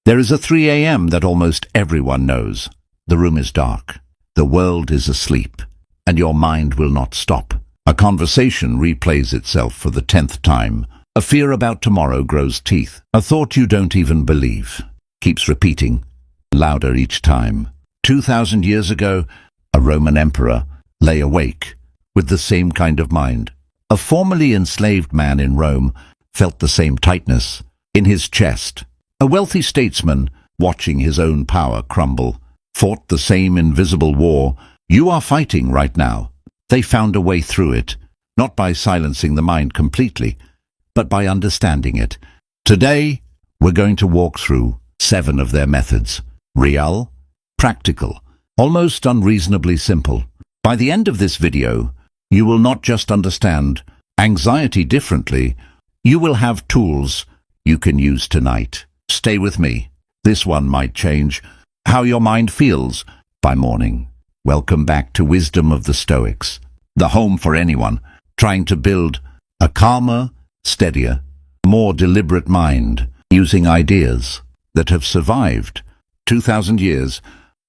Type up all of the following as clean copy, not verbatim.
There is a 3 a.m. that almost everyone knows. The room is dark. The world is asleep. And your mind will not stop. A conversation replays itself for the 10th time. A fear about tomorrow grows teeth. A thought you don't even believe keeps repeating, louder each time. 2,000 years ago, a Roman emperor lay awake with the same kind of mind. A formerly enslaved man in Rome felt the same tightness in his chest. A wealthy statesman, watching his own power crumble, fought the same invisible war you are fighting right now. They found a way through it, not by silencing the mind completely, but by understanding it. Today, we're going to walk through 7 of their methods. Real, practical, almost unreasonably simple. By the end of this video, you will not just understand anxiety differently, you will have tools you can use tonight. Stay with me. This one might change how your mind feels by morning. Welcome back to Wisdom of the Stoics, the home for anyone trying to build a calmer, steadier, more deliberate mind using ideas that have survived 2,000 years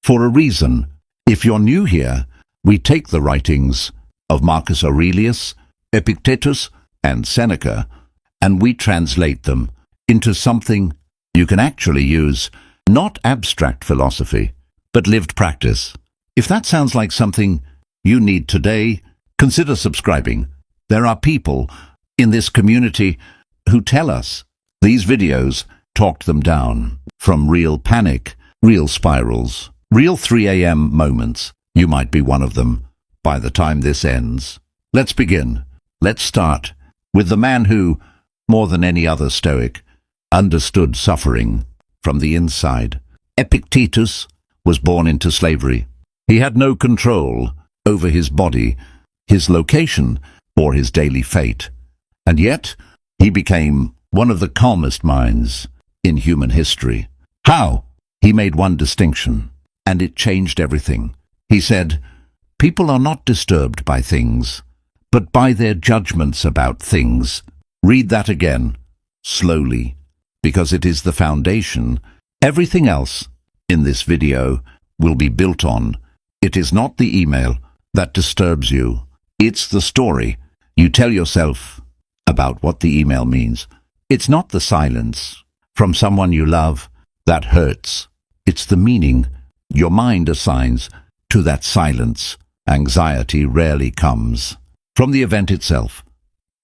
for a reason. If you're new here, we take the writings of Marcus Aurelius, Epictetus, and Seneca, and we translate them into something you can actually use, not abstract philosophy, but lived practice. If that sounds like something you need today, consider subscribing. There are people in this community who tell us these videos talked them down from real panic, real spirals, real 3 a.m. moments. You might be one of them by the time this ends. Let's begin. Let's start with the man who, more than any other Stoic, understood suffering from the inside. Epictetus was born into slavery. He had no control over his body, his location, or his daily fate. And yet, he became one of the calmest minds in human history. How? He made one distinction, and it changed everything. He said, "People are not disturbed by things, but by their judgments about things." Read that again, slowly, because it is the foundation everything else in this video will be built on. It is not the email that disturbs you. It's the story you tell yourself about what the email means. It's not the silence from someone you love that hurts. It's the meaning your mind assigns to that silence. Anxiety rarely comes from the event itself.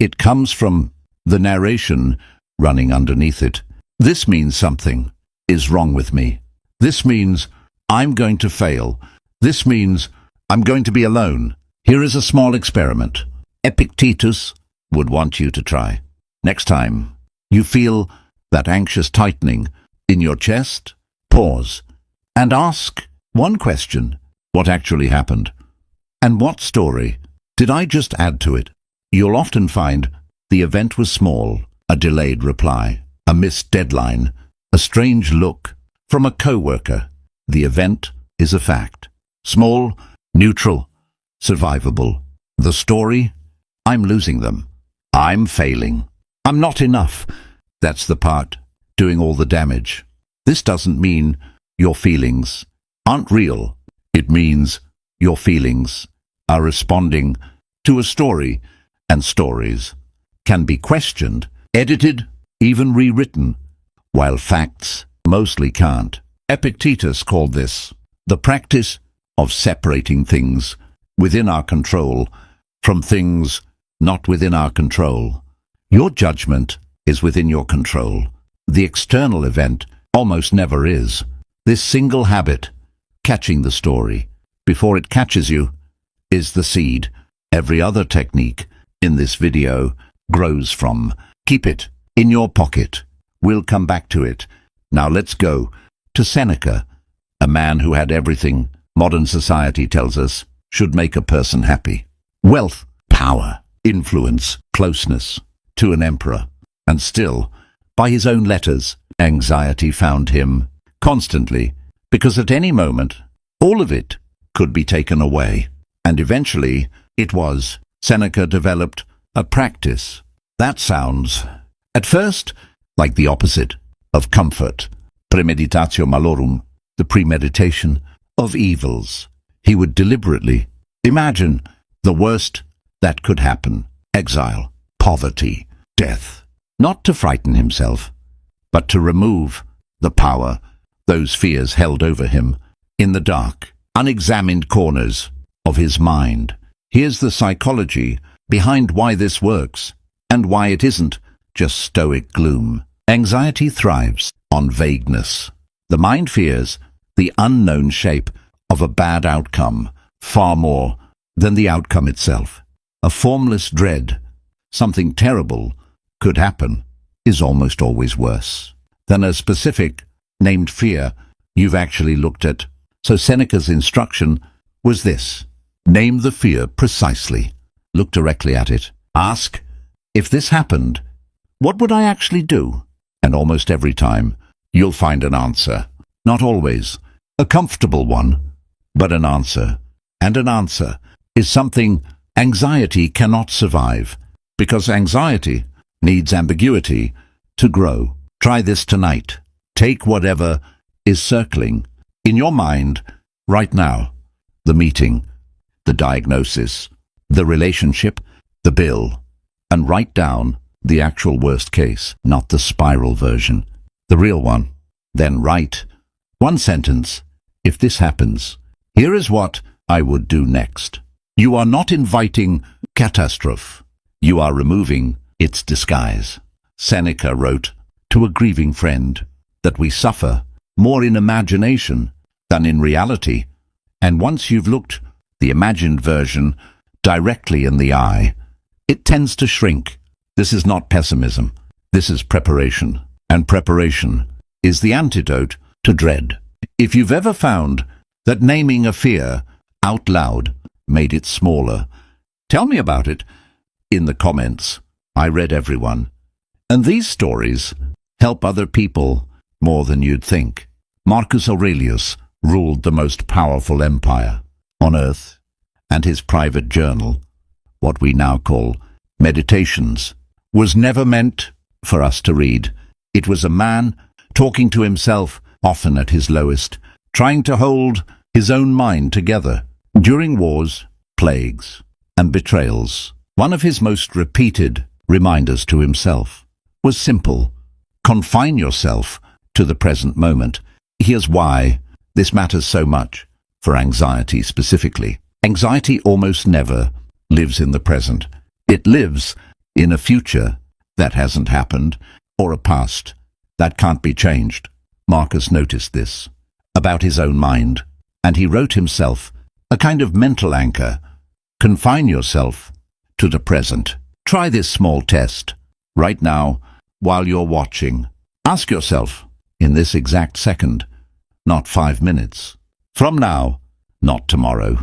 It comes from the narration running underneath it. This means something is wrong with me. This means I'm going to fail. This means I'm going to be alone. Here is a small experiment Epictetus would want you to try. Next time you feel that anxious tightening in your chest, pause and ask one question: what actually happened? And what story did I just add to it? You'll often find the event was small, a delayed reply, a missed deadline, a strange look from a coworker. The event is a fact. Small, neutral, survivable. The story? I'm losing them. I'm failing. I'm not enough. That's the part doing all the damage. This doesn't mean your feelings aren't real. It means your feelings are responding to a story, and stories can be questioned, edited, even rewritten, while facts mostly can't. Epictetus called this the practice of separating things within our control from things not within our control. Your judgment is within your control. The external event almost never is. This single habit, catching the story before it catches you, is the seed every other technique in this video grows from. Keep it in your pocket. We'll come back to it. Now let's go to Seneca, a man who had everything modern society tells us should make a person happy. Wealth, power, influence, closeness to an emperor. And still, by his own letters, anxiety found him constantly, because at any moment, all of it could be taken away. And eventually, it was. Seneca developed a practice that sounds, at first, like the opposite of comfort. premeditatio malorum, the premeditation of evils. He would deliberately imagine the worst that could happen: exile, poverty, death, not to frighten himself, but to remove the power those fears held over him in the dark, unexamined corners of his mind. Here's the psychology behind why this works, and why it isn't just stoic gloom. Anxiety thrives on vagueness. The mind fears the unknown shape of a bad outcome far more than the outcome itself. A formless dread, something terrible could happen, is almost always worse than a specific, named fear you've actually looked at. So Seneca's instruction was this: name the fear precisely. Look directly at it. Ask, if this happened, what would I actually do? And almost every time, you'll find an answer. Not always a comfortable one, but an answer. And an answer is something anxiety cannot survive, because anxiety needs ambiguity to grow. Try this tonight. Take whatever is circling in your mind right now: the meeting, the diagnosis, the relationship, the bill, and write down the actual worst case, not the spiral version, the real one. Then write one sentence: if this happens, here is what I would do next. You are not inviting catastrophe. You are removing its disguise. Seneca wrote to a grieving friend that we suffer more in imagination than in reality, and once you've looked the imagined version directly in the eye, it tends to shrink. This is not pessimism. This is preparation, and preparation is the antidote to dread. If you've ever found that naming a fear out loud made it smaller, tell me about it in the comments. I read everyone, and these stories help other people more than you'd think. Marcus Aurelius ruled the most powerful empire on earth, and his private journal, what we now call Meditations, was never meant for us to read. It was a man talking to himself, often at his lowest, trying to hold his own mind together. During wars, plagues, and betrayals, one of his most repeated reminders to himself was simple: confine yourself to the present moment. Here's why this matters so much for anxiety specifically. Anxiety almost never lives in the present. It lives in a future that hasn't happened, or a past that can't be changed. Marcus noticed this about his own mind, and he wrote himself a kind of mental anchor: confine yourself to the present. Try this small test right now while you're watching. Ask yourself, in this exact second, not 5 minutes from now, not tomorrow,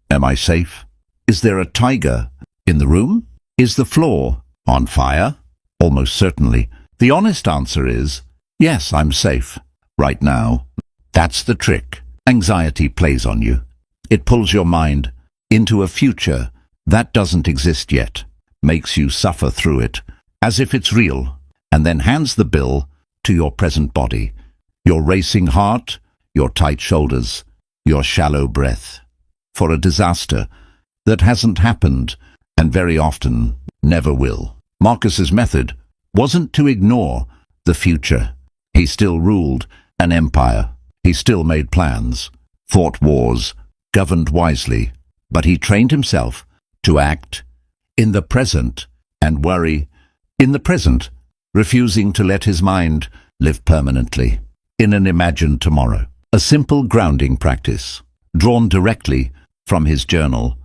am I safe? Is there a tiger in the room? Is the floor on fire? Almost certainly. The honest answer is, yes, I'm safe right now. That's the trick. Anxiety plays on you. It pulls your mind into a future that doesn't exist yet, makes you suffer through it as if it's real, and then hands the bill to your present body, your racing heart, your tight shoulders, your shallow breath, for a disaster that hasn't happened and very often never will. Marcus's method wasn't to ignore the future. He still ruled an empire. He still made plans, fought wars, governed wisely, but he trained himself to act in the present and worry in the present, refusing to let his mind live permanently in an imagined tomorrow. A simple grounding practice, drawn directly from his journal.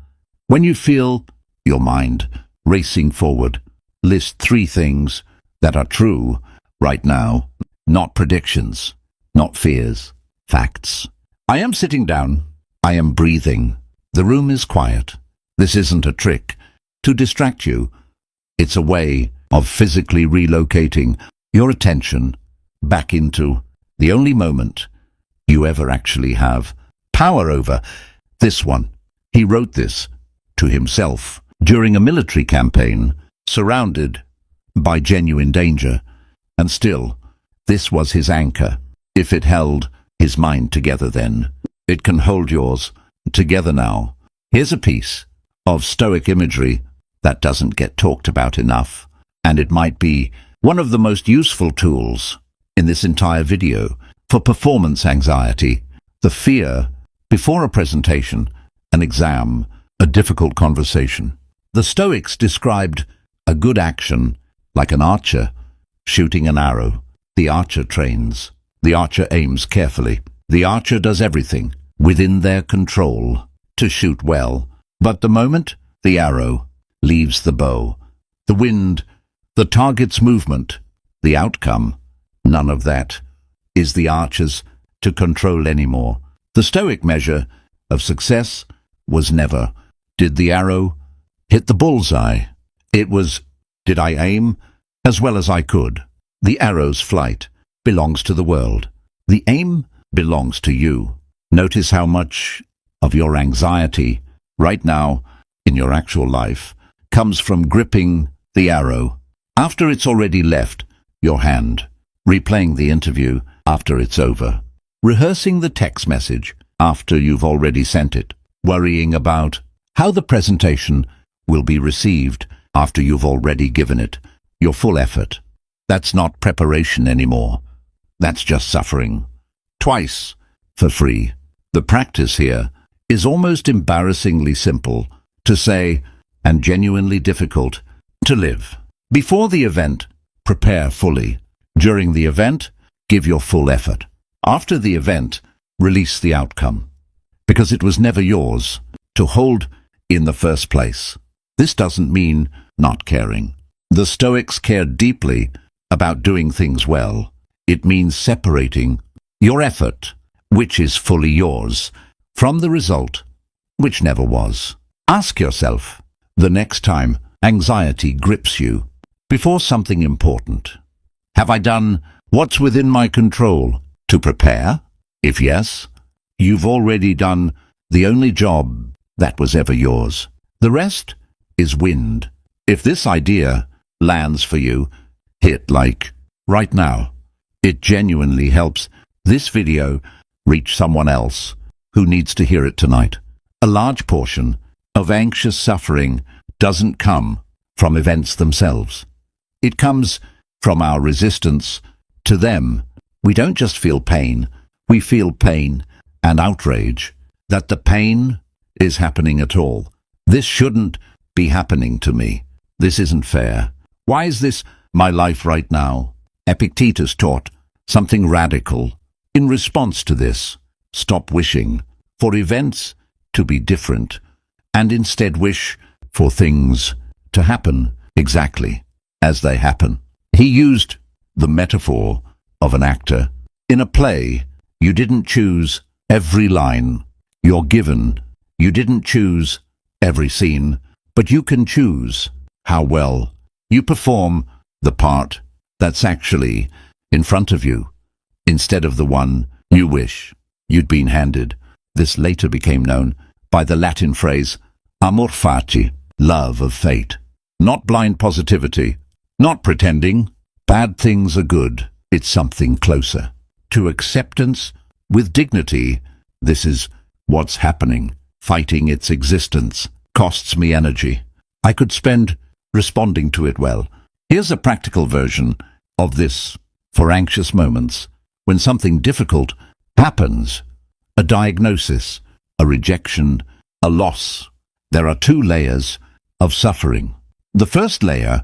When you feel your mind racing forward, list 3 things that are true right now, not predictions, not fears, facts. I am sitting down. I am breathing. The room is quiet. This isn't a trick to distract you. It's a way of physically relocating your attention back into the only moment you ever actually have power over. This one. He wrote this to himself during a military campaign, surrounded by genuine danger, and still, this was his anchor. If it held his mind together then, it can hold yours together now. Here's a piece of Stoic imagery that doesn't get talked about enough, and it might be one of the most useful tools in this entire video for performance anxiety, the fear before a presentation, an exam, a difficult conversation. The Stoics described a good action like an archer shooting an arrow. The archer trains. The archer aims carefully. The archer does everything within their control to shoot well. But the moment the arrow leaves the bow, the wind, the target's movement, the outcome, none of that is the archer's to control anymore. The Stoic measure of success was never, did the arrow hit the bullseye? It was, did I aim as well as I could? The arrow's flight belongs to the world. The aim belongs to you. Notice how much of your anxiety right now in your actual life comes from gripping the arrow after it's already left your hand, replaying the interview after it's over, rehearsing the text message after you've already sent it, worrying about how the presentation will be received after you've already given it your full effort. That's not preparation anymore. That's just suffering. Twice for free. The practice here is almost embarrassingly simple to say and genuinely difficult to live. Before the event, prepare fully. During the event, give your full effort. After the event, release the outcome, because it was never yours to hold in the first place. This doesn't mean not caring. The Stoics cared deeply about doing things well. It means separating your effort, which is fully yours, from the result, which never was. Ask yourself, the next time anxiety grips you before something important, have I done what's within my control to prepare? If yes, you've already done the only job that was ever yours. The rest is wind. If this idea lands for you, hit like right now. It genuinely helps this video reach someone else who needs to hear it tonight. A large portion of anxious suffering doesn't come from events themselves. It comes from our resistance to them. We don't just feel pain, we feel pain and outrage that the pain is happening at all. This shouldn't be happening to me. This isn't fair. Why is this my life right now? Epictetus taught something radical. In response to this, stop wishing for events to be different and instead wish for things to happen exactly as they happen. He used the metaphor of an actor. In a play, you didn't choose every line you're given. You didn't choose every scene, but you can choose how well you perform the part that's actually in front of you, instead of the one you wish you'd been handed. This later became known by the Latin phrase amor fati, love of fate. Not blind positivity, not pretending bad things are good. It's something closer to acceptance with dignity. This is what's happening. Fighting its existence costs me energy. I could spend responding to it well. Here's a practical version of this for anxious moments when something difficult happens. A diagnosis, a rejection, a loss. There are two layers of suffering. The first layer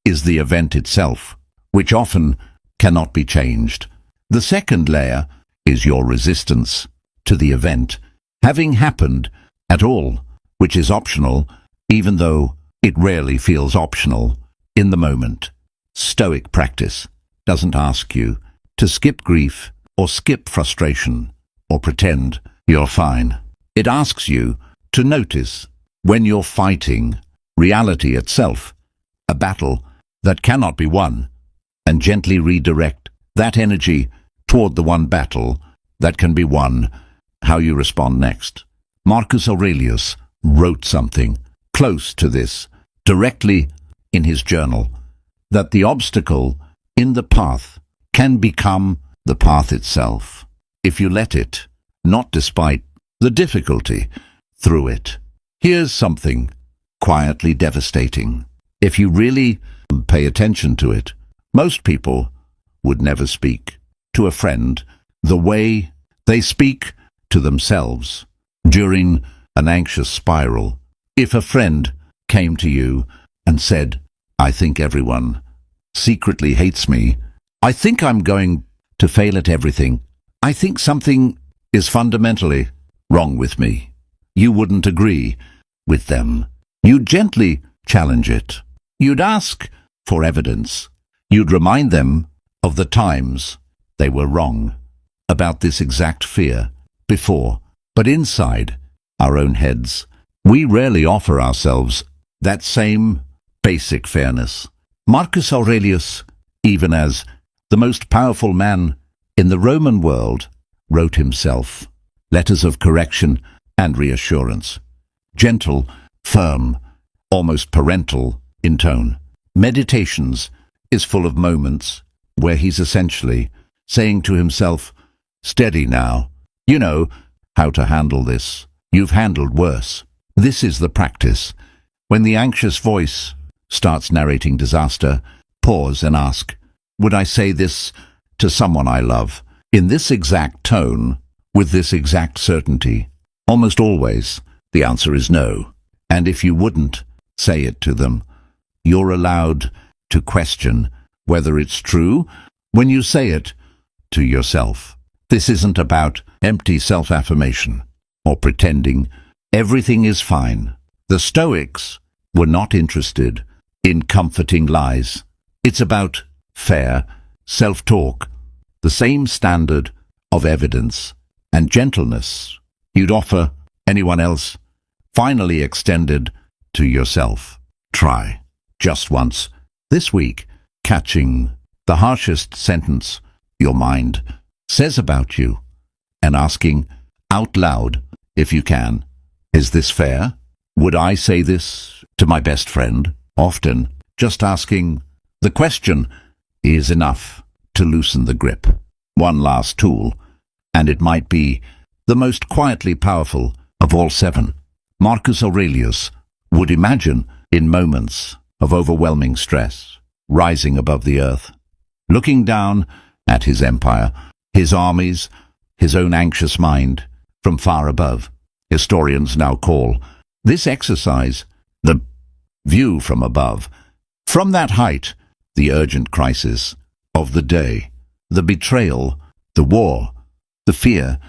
is the event itself, which often cannot be changed. The second layer is your resistance to the event having happened at all, which is optional, even though it rarely feels optional in the moment. Stoic practice doesn't ask you to skip grief or skip frustration or pretend you're fine. It asks you to notice when you're fighting reality itself, a battle that cannot be won, and gently redirect that energy toward the one battle that can be won. How you respond next. Marcus Aurelius wrote something close to this directly in his journal, that the obstacle in the path can become the path itself, if you let it, not despite the difficulty, through it. Here's something quietly devastating. If you really pay attention to it, most people would never speak to a friend the way they speak to themselves during an anxious spiral. If a friend came to you and said, "I think everyone secretly hates me. I think I'm going to fail at everything. I think something is fundamentally wrong with me," you wouldn't agree with them. You'd gently challenge it. You'd ask for evidence. You'd remind them of the times they were wrong about this exact fear before. But inside our own heads, we rarely offer ourselves that same basic fairness. Marcus Aurelius, even as the most powerful man in the Roman world, wrote himself letters of correction and reassurance, gentle, firm, almost parental in tone. Meditations is full of moments where he's essentially saying to himself, "Steady now. You know how to handle this. You've handled worse." This is the practice. When the anxious voice starts narrating disaster, pause and ask, would I say this to someone I love? In this exact tone, with this exact certainty? Almost always, the answer is no. And if you wouldn't say it to them, you're allowed to question whether it's true when you say it to yourself. This isn't about empty self-affirmation or pretending everything is fine. The Stoics were not interested in comforting lies. It's about fair self-talk, the same standard of evidence and gentleness you'd offer anyone else, finally extended to yourself. Try, just once, this week, catching the harshest sentence your mind says about you and asking out loud, if you can, is this fair? Would I say this to my best friend? Often, just asking the question is enough to loosen the grip. One last tool, and it might be the most quietly powerful of all 7. Marcus Aurelius would imagine in moments of overwhelming stress, rising above the earth, looking down at his empire, his armies, his own anxious mind from far above. Historians now call this exercise the view from above. From that height, the urgent crisis of the day, the betrayal, the war, the fear,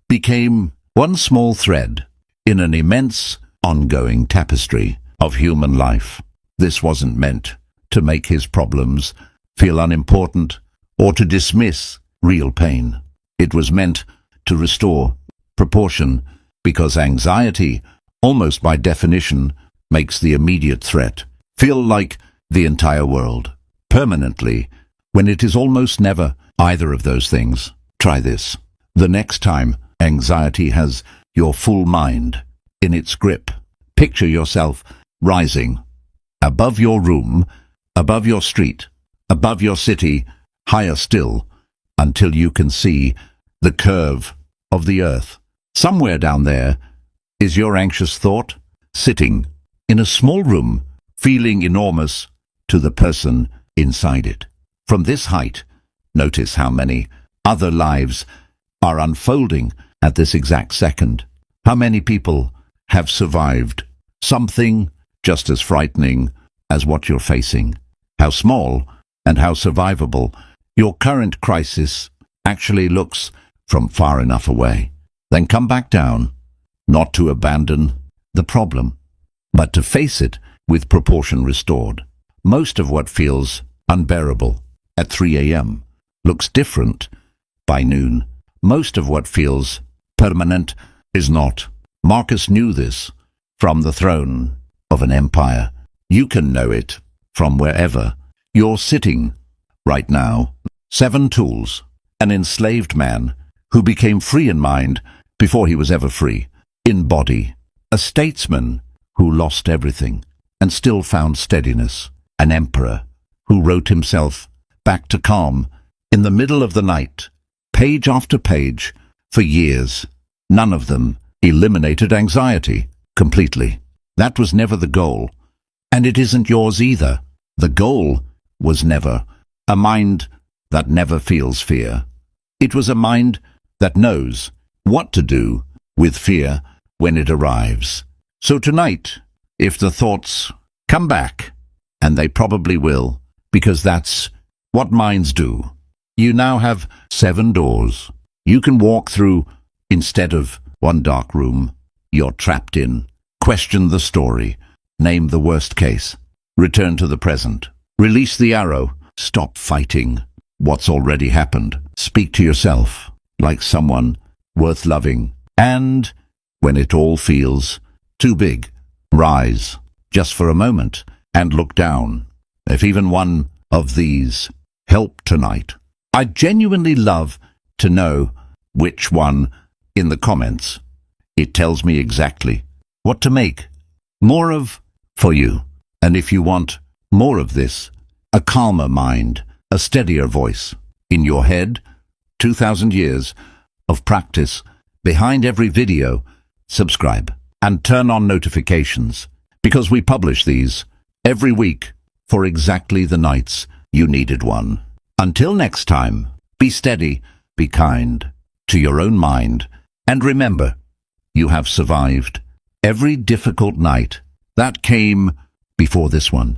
became one small thread in an immense, ongoing tapestry of human life. This wasn't meant to make his problems feel unimportant or to dismiss real pain. It was meant to restore proportion, because anxiety, almost by definition, makes the immediate threat feel like the entire world, permanently, when it is almost never either of those things. Try this. The next time anxiety has your full mind in its grip, picture yourself rising above your room, above your street, above your city, higher still, until you can see the curve of the earth. Somewhere down there is your anxious thought, sitting in a small room, feeling enormous to the person inside it. From this height, notice how many other lives are unfolding at this exact second. How many people have survived something just as frightening as what you're facing? How small and how survivable your current crisis actually looks from far enough away. Then come back down, not to abandon the problem, but to face it with proportion restored. Most of what feels unbearable at 3 a.m. looks different by noon. Most of what feels permanent is not. Marcus knew this from the throne of an empire. You can know it from wherever you're sitting right now. 7 tools. An enslaved man who became free in mind before he was ever free in body. A statesman who lost everything and still found steadiness. An emperor who wrote himself back to calm in the middle of the night page after page, for years. None of them eliminated anxiety completely. That was never the goal, and it isn't yours either. The goal was never a mind that never feels fear. It was a mind that knows what to do with fear when it arrives. So tonight, if the thoughts come back, and they probably will, because that's what minds do, you now have 7 doors you can walk through instead of one dark room you're trapped in. Question the story. Name the worst case. Return to the present. Release the arrow. Stop fighting what's already happened. Speak to yourself like someone worth loving. And when it all feels too big, rise just for a moment and look down. If even one of these help tonight, I'd genuinely love to know which one in the comments. It tells me exactly what to make more of for you. And if you want more of this, a calmer mind, a steadier voice in your head, 2,000 years of practice behind every video, subscribe and turn on notifications, because we publish these every week for exactly the nights you needed one. Until next time, be steady, be kind to your own mind, and remember, you have survived every difficult night that came before this one.